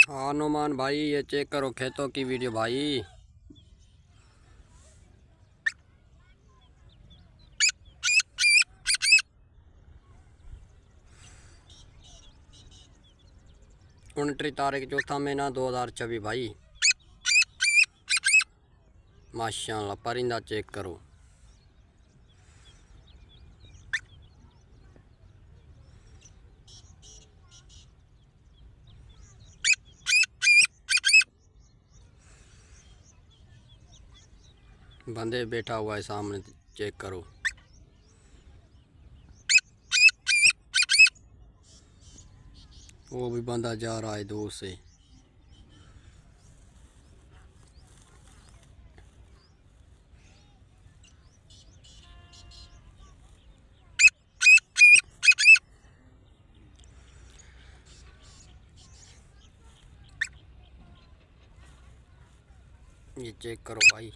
हाँ नुमान भाई, ये चेक करो खेतों की वीडियो भाई। उनतीस तारीख चौथा महीना 2024 भाई। माशाल्लाह परिंदा चेक करो। बंदे बैठा हुआ है सामने, चेक करो। वो भी बंदा जा रहा है दूर से। ये चेक करो भाई।